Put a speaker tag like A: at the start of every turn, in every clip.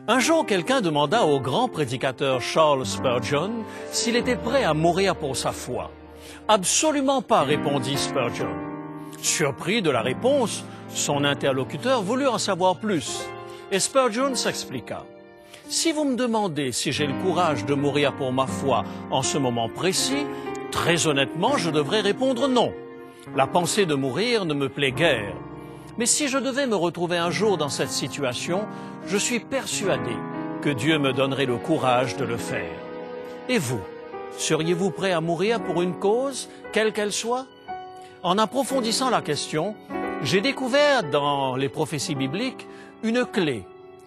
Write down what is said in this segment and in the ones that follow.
A: Un jour, quelqu'un demanda au grand prédicateur Charles Spurgeon s'il était prêt à mourir pour sa foi. « Absolument pas », répondit Spurgeon. Surpris de la réponse, son interlocuteur voulut en savoir plus, et Spurgeon s'expliqua. « Si vous me demandez si j'ai le courage de mourir pour ma foi en ce moment précis, très honnêtement, je devrais répondre non. La pensée de mourir ne me plaît guère. Mais si je devais me retrouver un jour dans cette situation, je suis persuadé que Dieu me donnerait le courage de le faire. Et vous, seriez-vous prêt à mourir pour une cause, quelle qu'elle soit? En approfondissant la question, j'ai découvert dans les prophéties bibliques une clé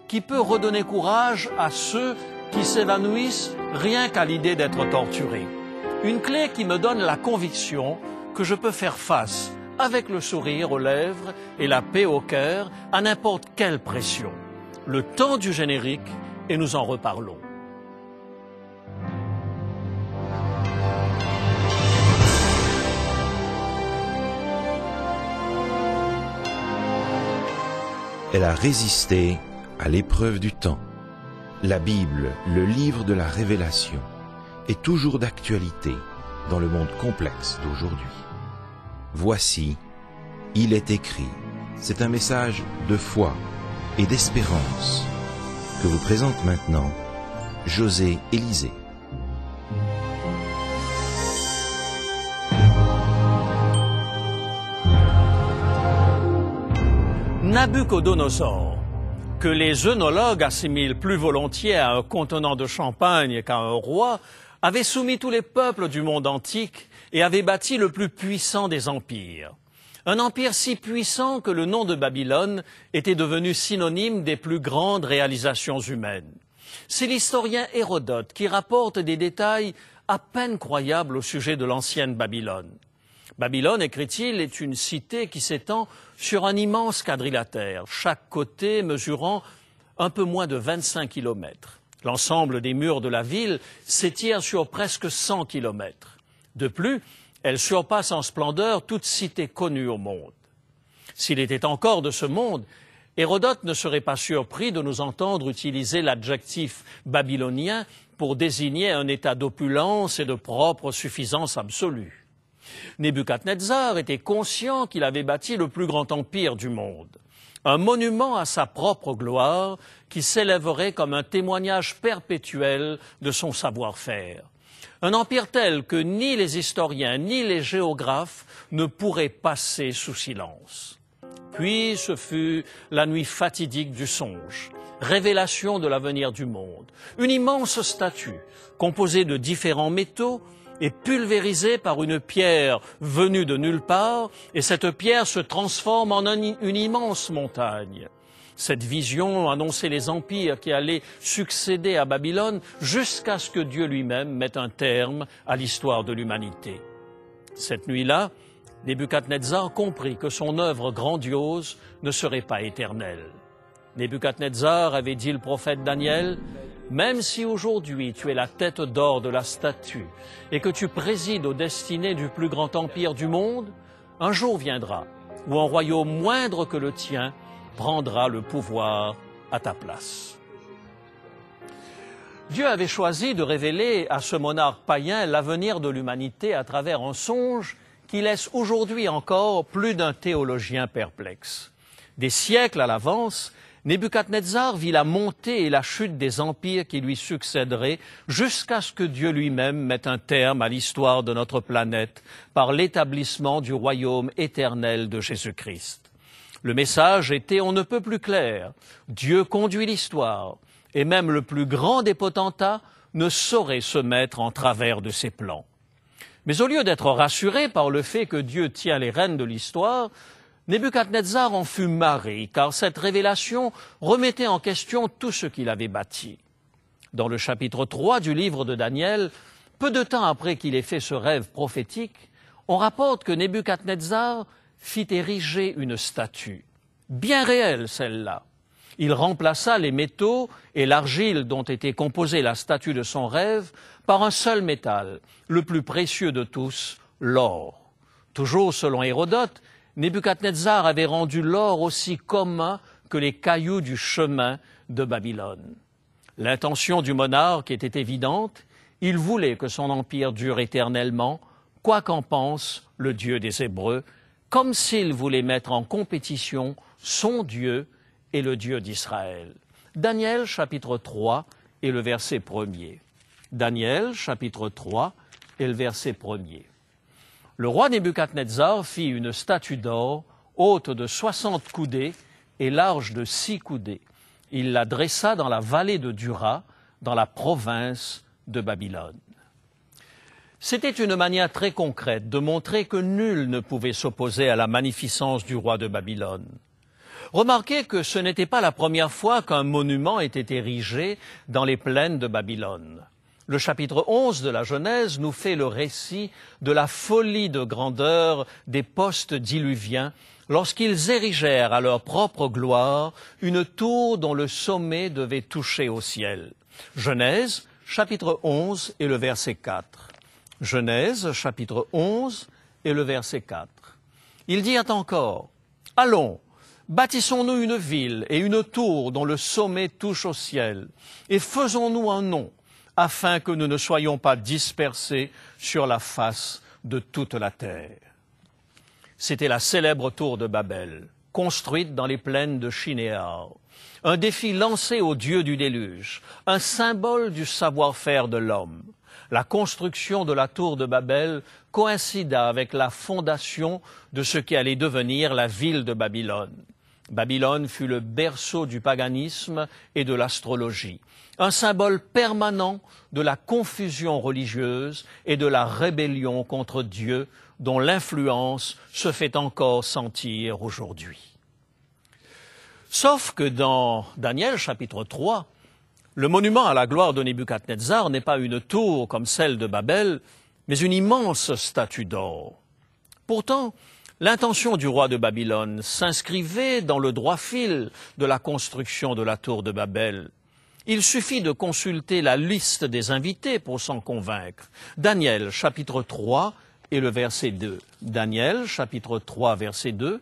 A: qui peut redonner courage à ceux qui s'évanouissent rien qu'à l'idée d'être torturés. Une clé qui me donne la conviction que je peux faire face, avec le sourire aux lèvres et la paix au cœur, à n'importe quelle pression. Le temps du générique et nous en reparlons.
B: Elle a résisté à l'épreuve du temps. La Bible, le livre de la révélation, est toujours d'actualité dans le monde complexe d'aujourd'hui. Voici, il est écrit. C'est un message de foi et d'espérance que vous présente maintenant José Élysée.
A: Nabuchodonosor, que les œnologues assimilent plus volontiers à un contenant de champagne qu'à un roi, avait soumis tous les peuples du monde antique et avait bâti le plus puissant des empires. Un empire si puissant que le nom de Babylone était devenu synonyme des plus grandes réalisations humaines. C'est l'historien Hérodote qui rapporte des détails à peine croyables au sujet de l'ancienne Babylone. Babylone, écrit-il, est une cité qui s'étend sur un immense quadrilatère, chaque côté mesurant un peu moins de 25 kilomètres. L'ensemble des murs de la ville s'étire sur presque 100 kilomètres. De plus, elle surpasse en splendeur toute cité connue au monde. S'il était encore de ce monde, Hérodote ne serait pas surpris de nous entendre utiliser l'adjectif babylonien pour désigner un état d'opulence et de propre suffisance absolue. Nebuchadnezzar était conscient qu'il avait bâti le plus grand empire du monde, un monument à sa propre gloire qui s'élèverait comme un témoignage perpétuel de son savoir-faire. Un empire tel que ni les historiens ni les géographes ne pourraient passer sous silence. Puis ce fut la nuit fatidique du songe, révélation de l'avenir du monde. Une immense statue, composée de différents métaux, est pulvérisée par une pierre venue de nulle part, et cette pierre se transforme en une immense montagne. Cette vision annonçait les empires qui allaient succéder à Babylone jusqu'à ce que Dieu lui-même mette un terme à l'histoire de l'humanité. Cette nuit-là, Nebuchadnezzar comprit que son œuvre grandiose ne serait pas éternelle. Nebuchadnezzar avait dit le prophète Daniel, « Même si aujourd'hui tu es la tête d'or de la statue et que tu présides aux destinées du plus grand empire du monde, un jour viendra où un royaume moindre que le tien prendra le pouvoir à ta place. » Dieu avait choisi de révéler à ce monarque païen l'avenir de l'humanité à travers un songe qui laisse aujourd'hui encore plus d'un théologien perplexe. Des siècles à l'avance, Nebuchadnezzar vit la montée et la chute des empires qui lui succéderaient jusqu'à ce que Dieu lui-même mette un terme à l'histoire de notre planète par l'établissement du royaume éternel de Jésus-Christ. Le message était on ne peut plus clair. Dieu conduit l'histoire et même le plus grand des potentats ne saurait se mettre en travers de ses plans. Mais au lieu d'être rassuré par le fait que Dieu tient les rênes de l'histoire, Nebuchadnezzar en fut marré, car cette révélation remettait en question tout ce qu'il avait bâti. Dans le chapitre 3 du livre de Daniel, peu de temps après qu'il ait fait ce rêve prophétique, on rapporte que Nebuchadnezzar fit ériger une statue, bien réelle celle-là. Il remplaça les métaux et l'argile dont était composée la statue de son rêve par un seul métal, le plus précieux de tous, l'or. Toujours selon Hérodote, Nebuchadnezzar avait rendu l'or aussi commun que les cailloux du chemin de Babylone. L'intention du monarque était évidente, il voulait que son empire dure éternellement, quoi qu'en pense le Dieu des Hébreux, comme s'il voulait mettre en compétition son Dieu et le Dieu d'Israël. Daniel chapitre 3 et le verset 1er. Daniel chapitre 3 et le verset 1er. Le roi Nebuchadnezzar fit une statue d'or, haute de 60 coudées et large de 6 coudées. Il la dressa dans la vallée de Dura, dans la province de Babylone. C'était une manière très concrète de montrer que nul ne pouvait s'opposer à la magnificence du roi de Babylone. Remarquez que ce n'était pas la première fois qu'un monument était érigé dans les plaines de Babylone. Le chapitre 11 de la Genèse nous fait le récit de la folie de grandeur des post-diluviens lorsqu'ils érigèrent à leur propre gloire une tour dont le sommet devait toucher au ciel. Genèse, chapitre 11 et le verset 4. Genèse, chapitre 11 et le verset 4. Ils dirent encore, « Allons, bâtissons-nous une ville et une tour dont le sommet touche au ciel, et faisons-nous un nom, afin que nous ne soyons pas dispersés sur la face de toute la terre. » C'était la célèbre tour de Babel, construite dans les plaines de Shinéar, un défi lancé au dieu du déluge, un symbole du savoir-faire de l'homme. La construction de la tour de Babel coïncida avec la fondation de ce qui allait devenir la ville de Babylone. Babylone fut le berceau du paganisme et de l'astrologie, un symbole permanent de la confusion religieuse et de la rébellion contre Dieu dont l'influence se fait encore sentir aujourd'hui. Sauf que dans Daniel chapitre 3, le monument à la gloire de Nebuchadnezzar n'est pas une tour comme celle de Babel, mais une immense statue d'or. Pourtant, l'intention du roi de Babylone s'inscrivait dans le droit fil de la construction de la tour de Babel. Il suffit de consulter la liste des invités pour s'en convaincre. Daniel, chapitre 3 et le verset 2. Daniel, chapitre 3, verset 2.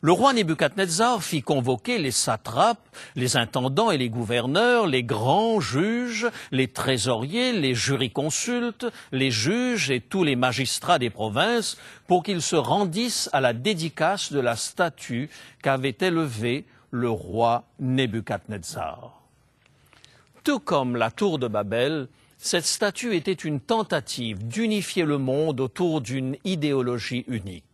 A: Le roi Nebuchadnezzar fit convoquer les satrapes, les intendants et les gouverneurs, les grands juges, les trésoriers, les jurisconsultes, les juges et tous les magistrats des provinces pour qu'ils se rendissent à la dédicace de la statue qu'avait élevée le roi Nebuchadnezzar. Tout comme la tour de Babel, cette statue était une tentative d'unifier le monde autour d'une idéologie unique.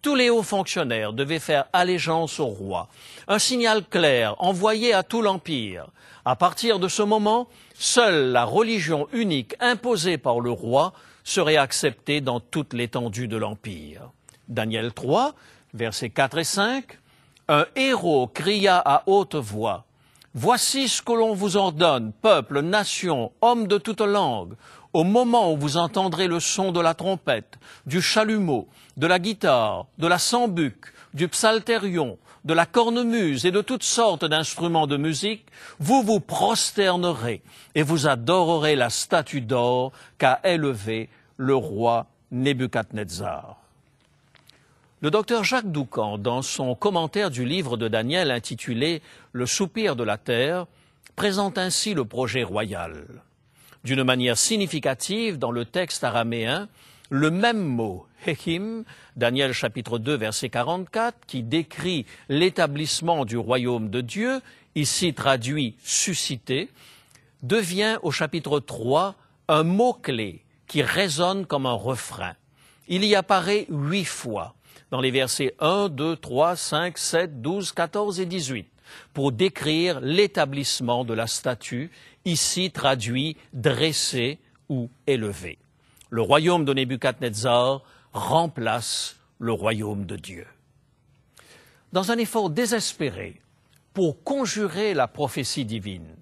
A: Tous les hauts fonctionnaires devaient faire allégeance au roi, un signal clair envoyé à tout l'Empire. À partir de ce moment, seule la religion unique imposée par le roi serait acceptée dans toute l'étendue de l'Empire. Daniel 3, versets 4 et 5, « Un héros cria à haute voix, « Voici ce que l'on vous ordonne, peuple, nation, hommes de toute langue, au moment où vous entendrez le son de la trompette, du chalumeau, de la guitare, de la sambuc, du psalterion, de la cornemuse et de toutes sortes d'instruments de musique, vous vous prosternerez et vous adorerez la statue d'or qu'a élevée le roi Nebuchadnezzar. » Le docteur Jacques Doucan, dans son commentaire du livre de Daniel intitulé « Le soupir de la terre », présente ainsi le projet royal. D'une manière significative, dans le texte araméen, le même mot, Hechim, Daniel chapitre 2, verset 44, qui décrit l'établissement du royaume de Dieu, ici traduit « suscité », devient au chapitre 3 un mot-clé qui résonne comme un refrain. Il y apparaît 8 fois, dans les versets 1, 2, 3, 5, 7, 12, 14 et 18, pour décrire l'établissement de la statue, ici traduit « dressé » ou « élevé ». Le royaume de Nebuchadnezzar remplace le royaume de Dieu. Dans un effort désespéré pour conjurer la prophétie divine,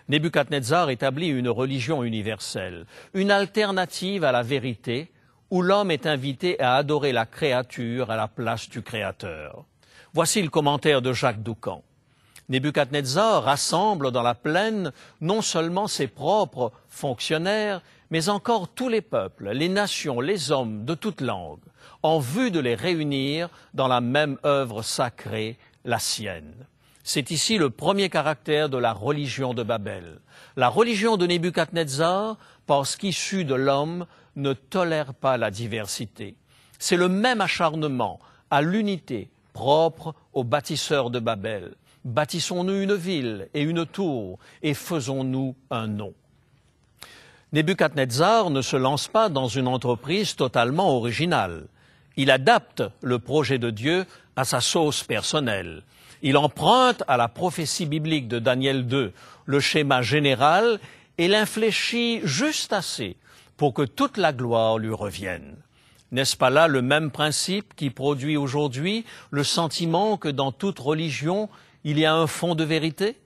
A: Nebuchadnezzar établit une religion universelle, une alternative à la vérité, où l'homme est invité à adorer la créature à la place du Créateur. Voici le commentaire de Jacques Doucan. Nebuchadnezzar rassemble dans la plaine non seulement ses propres fonctionnaires, mais encore tous les peuples, les nations, les hommes de toute langue, en vue de les réunir dans la même œuvre sacrée, la sienne. C'est ici le premier caractère de la religion de Babel. La religion de Nebuchadnezzar, parce qu'issue de l'homme, ne tolère pas la diversité. C'est le même acharnement à l'unité propre aux bâtisseurs de Babel. Bâtissons-nous une ville et une tour et faisons-nous un nom. Nebuchadnezzar ne se lance pas dans une entreprise totalement originale. Il adapte le projet de Dieu à sa sauce personnelle. Il emprunte à la prophétie biblique de Daniel 2 le schéma général et l'infléchit juste assez pour que toute la gloire lui revienne. N'est-ce pas là le même principe qui produit aujourd'hui le sentiment que dans toute religion, il y a un fond de vérité?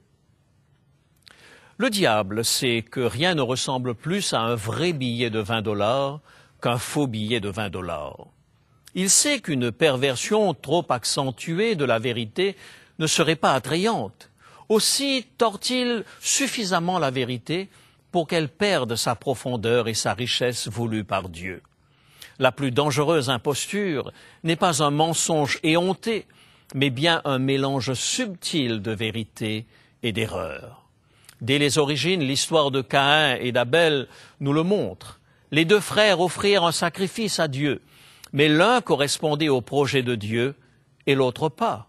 A: Le diable sait que rien ne ressemble plus à un vrai billet de 20 $, qu'un faux billet de 20 $. Il sait qu'une perversion trop accentuée de la vérité ne serait pas attrayante. Aussi tord-il suffisamment la vérité pour qu'elle perde sa profondeur et sa richesse voulue par Dieu. La plus dangereuse imposture n'est pas un mensonge éhonté, mais bien un mélange subtil de vérité et d'erreur. Dès les origines, l'histoire de Caïn et d'Abel nous le montre. Les deux frères offrirent un sacrifice à Dieu, mais l'un correspondait au projet de Dieu et l'autre pas.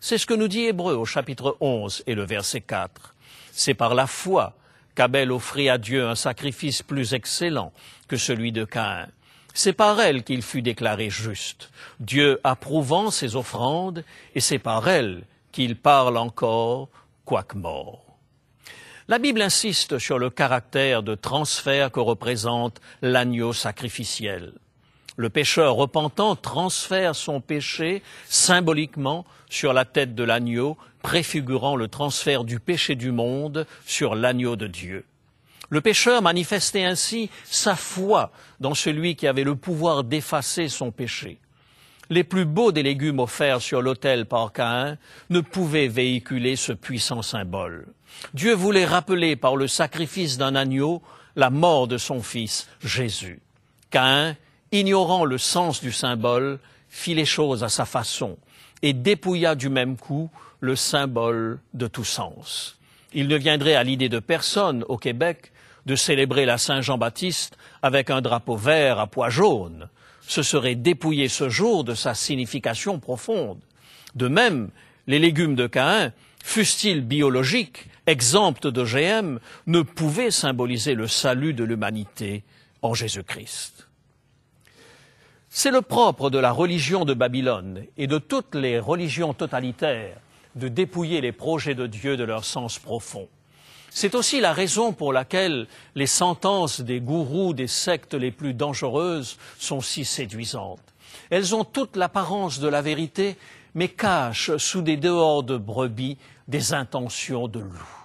A: C'est ce que nous dit Hébreux au chapitre 11 et le verset 4. C'est par la foi qu'Abel offrit à Dieu un sacrifice plus excellent que celui de Caïn. C'est par elle qu'il fut déclaré juste, Dieu approuvant ses offrandes, et c'est par elle qu'il parle encore, quoique mort. La Bible insiste sur le caractère de transfert que représente l'agneau sacrificiel. Le pécheur repentant transfère son péché symboliquement sur la tête de l'agneau, préfigurant le transfert du péché du monde sur l'agneau de Dieu. Le pécheur manifestait ainsi sa foi dans celui qui avait le pouvoir d'effacer son péché. Les plus beaux des légumes offerts sur l'autel par Caïn ne pouvaient véhiculer ce puissant symbole. Dieu voulait rappeler par le sacrifice d'un agneau la mort de son fils, Jésus. Caïn, ignorant le sens du symbole, fit les choses à sa façon et dépouilla du même coup le symbole de tout sens. Il ne viendrait à l'idée de personne au Québec de célébrer la Saint-Jean-Baptiste avec un drapeau vert à pois jaunes. Ce serait dépouiller ce jour de sa signification profonde. De même, les légumes de Caïn, fussent-ils biologiques, exempts d'OGM, ne pouvaient symboliser le salut de l'humanité en Jésus-Christ. C'est le propre de la religion de Babylone et de toutes les religions totalitaires de dépouiller les projets de Dieu de leur sens profond. C'est aussi la raison pour laquelle les sentences des gourous des sectes les plus dangereuses sont si séduisantes. Elles ont toute l'apparence de la vérité, mais cachent sous des dehors de brebis des intentions de loup.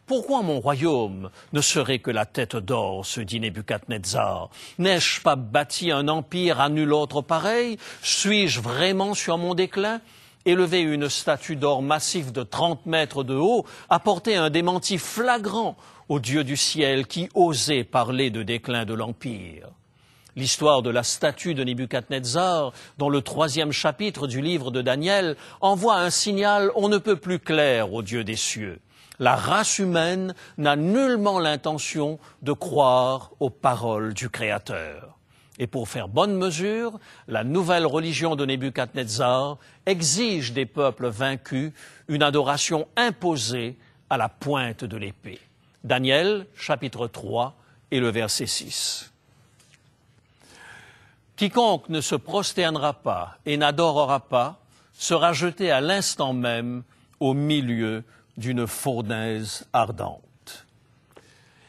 A: Pourquoi mon royaume ne serait que la tête d'or, se dit Nebuchadnezzar? N'ai-je pas bâti un empire à nul autre pareil? Suis-je vraiment sur mon déclin? Élever une statue d'or massif de 30 mètres de haut apportait un démenti flagrant au Dieu du ciel qui osait parler de déclin de l'empire. L'histoire de la statue de Nebuchadnezzar, dans le 3e chapitre du livre de Daniel, envoie un signal on ne peut plus clair au Dieu des cieux. La race humaine n'a nullement l'intention de croire aux paroles du Créateur. Et pour faire bonne mesure, la nouvelle religion de Nebuchadnezzar exige des peuples vaincus une adoration imposée à la pointe de l'épée. Daniel, chapitre 3 et le verset 6. Quiconque ne se prosternera pas et n'adorera pas sera jeté à l'instant même au milieu d'une fournaise ardente.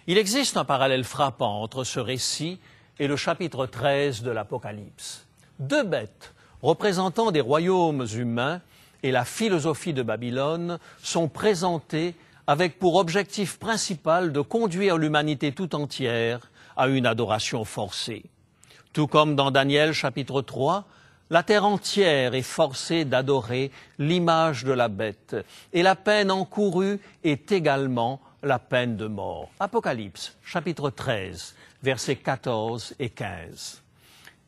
A: Il existe un parallèle frappant entre ce récit et le chapitre 13 de l'Apocalypse. Deux bêtes représentant des royaumes humains et la philosophie de Babylone sont présentées avec pour objectif principal de conduire l'humanité tout entière à une adoration forcée. Tout comme dans Daniel chapitre 3, la terre entière est forcée d'adorer l'image de la bête et la peine encourue est également la peine de mort. Apocalypse chapitre 13, versets 14 et 15.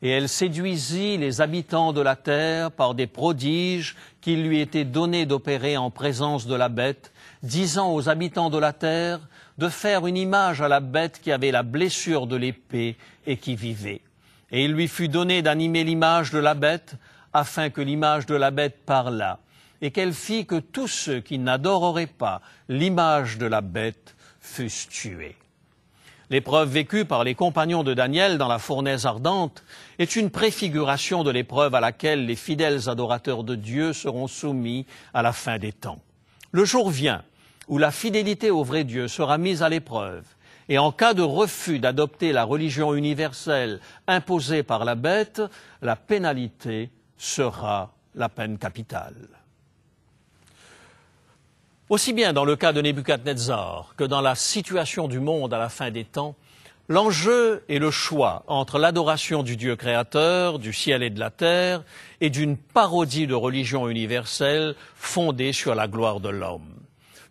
A: Et elle séduisit les habitants de la terre par des prodiges qu'il lui était donné d'opérer en présence de la bête, disant aux habitants de la terre de faire une image à la bête qui avait la blessure de l'épée et qui vivait. Et il lui fut donné d'animer l'image de la bête, afin que l'image de la bête parlât, et qu'elle fit que tous ceux qui n'adoreraient pas l'image de la bête fussent tués. L'épreuve vécue par les compagnons de Daniel dans la fournaise ardente est une préfiguration de l'épreuve à laquelle les fidèles adorateurs de Dieu seront soumis à la fin des temps. Le jour vient où la fidélité au vrai Dieu sera mise à l'épreuve, et en cas de refus d'adopter la religion universelle imposée par la bête, la pénalité sera la peine capitale. Aussi bien dans le cas de Nebuchadnezzar que dans la situation du monde à la fin des temps, l'enjeu est le choix entre l'adoration du Dieu créateur, du ciel et de la terre, et d'une parodie de religion universelle fondée sur la gloire de l'homme.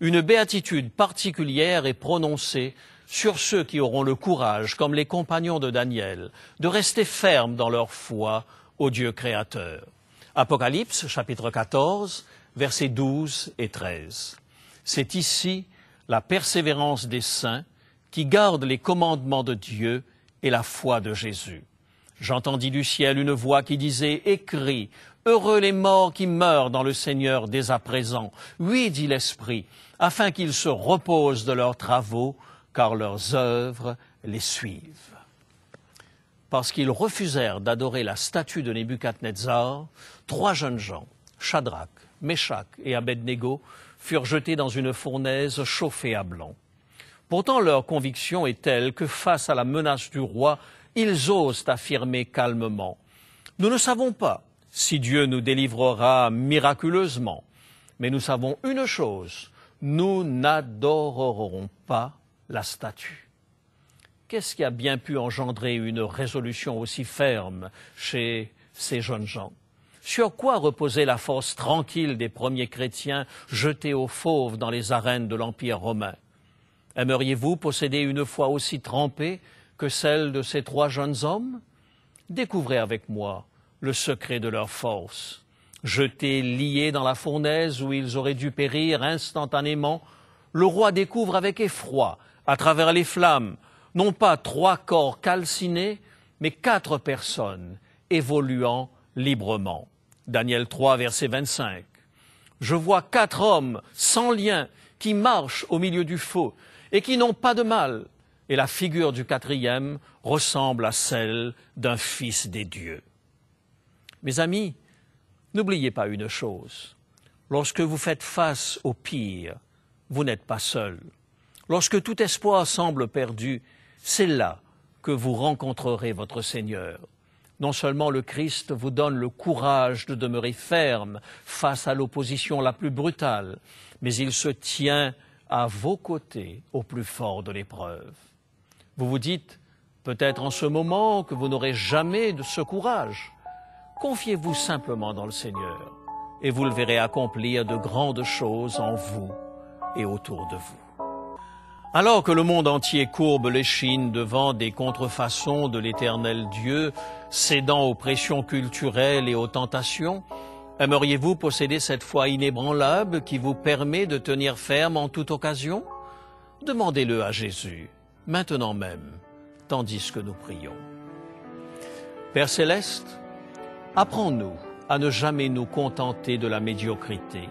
A: Une béatitude particulière est prononcée sur ceux qui auront le courage, comme les compagnons de Daniel, de rester fermes dans leur foi au Dieu créateur. Apocalypse, chapitre 14, versets 12 et 13. C'est ici la persévérance des saints qui gardent les commandements de Dieu et la foi de Jésus. J'entendis du ciel une voix qui disait « Écris, heureux les morts qui meurent dans le Seigneur dès à présent. Oui, dit l'Esprit, afin qu'ils se reposent de leurs travaux, car leurs œuvres les suivent. » Parce qu'ils refusèrent d'adorer la statue de Nebuchadnezzar, 3 jeunes gens, Shadrach, Meshach et Abednego, furent jetés dans une fournaise chauffée à blanc. Pourtant, leur conviction est telle que face à la menace du roi, ils osent affirmer calmement « Nous ne savons pas si Dieu nous délivrera miraculeusement, mais nous savons une chose, nous n'adorerons pas la statue. » Qu'est-ce qui a bien pu engendrer une résolution aussi ferme chez ces jeunes gens? Sur quoi reposait la force tranquille des premiers chrétiens jetés aux fauves dans les arènes de l'Empire romain? Aimeriez-vous posséder une foi aussi trempée que celle de ces 3 jeunes hommes? Découvrez avec moi le secret de leur force. Jetés liés dans la fournaise où ils auraient dû périr instantanément, le roi découvre avec effroi, à travers les flammes, non pas 3 corps calcinés, mais 4 personnes évoluant librement. Daniel 3, verset 25. Je vois 4 hommes sans lien qui marchent au milieu du feu et qui n'ont pas de mal. Et la figure du 4e ressemble à celle d'un fils des dieux. Mes amis, n'oubliez pas une chose. Lorsque vous faites face au pire, vous n'êtes pas seul. Lorsque tout espoir semble perdu, c'est là que vous rencontrerez votre Seigneur. Non seulement le Christ vous donne le courage de demeurer ferme face à l'opposition la plus brutale, mais il se tient à vos côtés au plus fort de l'épreuve. Vous vous dites, peut-être en ce moment, que vous n'aurez jamais de ce courage. Confiez-vous simplement dans le Seigneur et vous le verrez accomplir de grandes choses en vous et autour de vous. Alors que le monde entier courbe l'échine devant des contrefaçons de l'Éternel Dieu, cédant aux pressions culturelles et aux tentations, aimeriez-vous posséder cette foi inébranlable qui vous permet de tenir ferme en toute occasion? Demandez-le à Jésus, maintenant même, tandis que nous prions. Père Céleste, apprends-nous à ne jamais nous contenter de la médiocrité.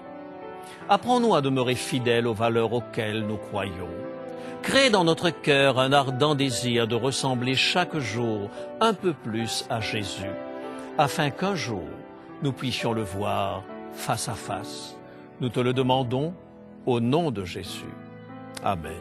A: Apprends-nous à demeurer fidèles aux valeurs auxquelles nous croyons. Crée dans notre cœur un ardent désir de ressembler chaque jour un peu plus à Jésus, afin qu'un jour, nous puissions le voir face à face. Nous te le demandons au nom de Jésus. Amen.